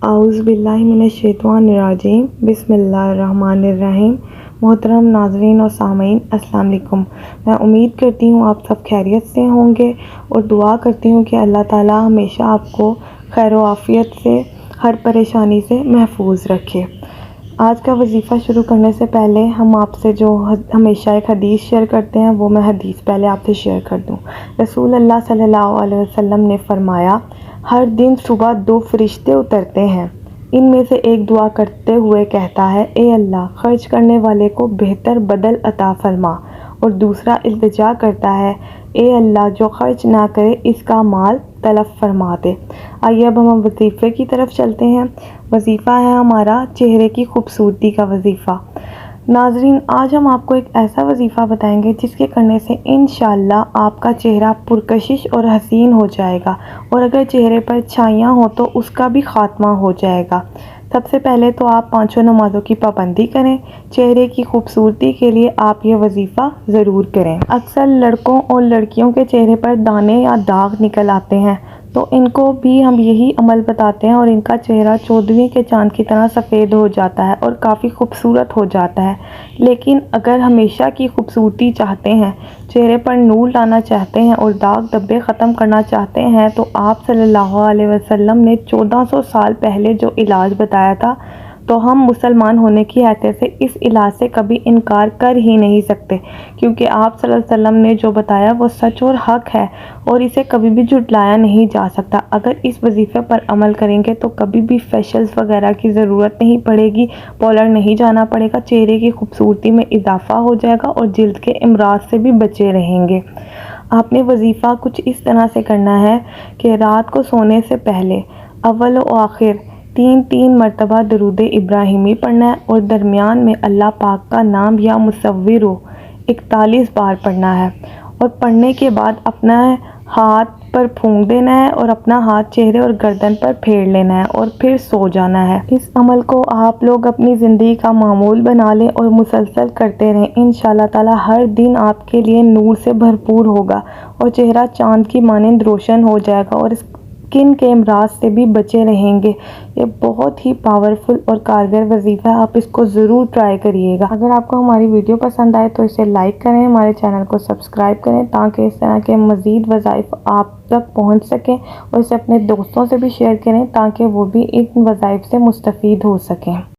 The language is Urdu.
اعوذ باللہ من الشیطان الرجیم بسم اللہ الرحمن الرحیم۔ محترم ناظرین اور سامعین، السلام علیکم۔ میں امید کرتی ہوں آپ سب خیریت سے ہوں گے اور دعا کرتی ہوں کہ اللہ تعالیٰ ہمیشہ آپ کو خیر و عافیت سے، ہر پریشانی سے محفوظ رکھے۔ آج کا وظیفہ شروع کرنے سے پہلے ہم آپ سے جو ہمیشہ ایک حدیث شیئر کرتے ہیں، وہ میں حدیث پہلے آپ سے شیئر کر دوں۔ رسول اللہ صلی اللہ علیہ وسلم نے فرمایا، ہر دن صبح 2 فرشتے اترتے ہیں، ان میں سے ایک دعا کرتے ہوئے کہتا ہے، اے اللہ خرچ کرنے والے کو بہتر بدل عطا فرما، اور دوسرا التجا کرتا ہے، اے اللہ جو خرچ نہ کرے اس کا مال تلف فرما دے۔ آئیے اب ہم وظیفے کی طرف چلتے ہیں۔ وظیفہ ہے ہمارا چہرے کی خوبصورتی کا وظیفہ۔ ناظرین، آج ہم آپ کو ایک ایسا وظیفہ بتائیں گے جس کے کرنے سے انشاءاللہ آپ کا چہرہ پرکشش اور حسین ہو جائے گا، اور اگر چہرے پر چھائیاں ہوں تو اس کا بھی خاتمہ ہو جائے گا۔ سب سے پہلے تو آپ 5 نمازوں کی پابندی کریں۔ چہرے کی خوبصورتی کے لیے آپ یہ وظیفہ ضرور کریں۔ اکثر لڑکوں اور لڑکیوں کے چہرے پر دانے یا داغ نکل آتے ہیں، تو ان کو بھی ہم یہی عمل بتاتے ہیں اور ان کا چہرہ 14ویں کے چاند کی طرح سفید ہو جاتا ہے اور کافی خوبصورت ہو جاتا ہے۔ لیکن اگر ہمیشہ کی خوبصورتی چاہتے ہیں، چہرے پر نور لانا چاہتے ہیں اور داغ دھبے ختم کرنا چاہتے ہیں، تو آپ صلی اللہ علیہ وسلم نے 1400 سال پہلے جو علاج بتایا تھا، تو ہم مسلمان ہونے کی حیثیت سے اس علاج سے کبھی انکار کر ہی نہیں سکتے، کیونکہ آپ صلی اللہ علیہ وسلم نے جو بتایا وہ سچ اور حق ہے اور اسے کبھی بھی جھٹلایا نہیں جا سکتا۔ اگر اس وظیفے پر عمل کریں گے تو کبھی بھی فیشلز وغیرہ کی ضرورت نہیں پڑے گی، پارلر نہیں جانا پڑے گا، چہرے کی خوبصورتی میں اضافہ ہو جائے گا اور جلد کے امراض سے بھی بچے رہیں گے۔ آپ نے وظیفہ کچھ اس طرح سے کرنا ہے کہ رات کو سونے سے پہلے اول و آخر 3 مرتبہ درود ابراہیمی پڑھنا ہے، اور درمیان میں اللہ پاک کا نام یا مصور 41 بار پڑھنا ہے، اور پڑھنے کے بعد اپنا ہاتھ پر پھونک دینا ہے اور اپنا ہاتھ چہرے اور گردن پر پھیر لینا ہے اور پھر سو جانا ہے۔ اس عمل کو آپ لوگ اپنی زندگی کا معمول بنا لیں اور مسلسل کرتے رہیں۔ انشاءاللہ تعالی ہر دن آپ کے لیے نور سے بھرپور ہوگا اور چہرہ چاند کی مانند روشن ہو جائے گا اور اسکن کے امراض سے بھی بچے رہیں گے۔ یہ بہت ہی پاورفل اور کارگر وظیفہ ہے، آپ اس کو ضرور ٹرائی کریے گا۔ اگر آپ کو ہماری ویڈیو پسند آئے تو اسے لائک کریں، ہمارے چینل کو سبسکرائب کریں تاکہ اس طرح کے مزید وظائف آپ تک پہنچ سکیں، اور اسے اپنے دوستوں سے بھی شیئر کریں تاکہ وہ بھی ان وظائف سے مستفید ہو سکیں۔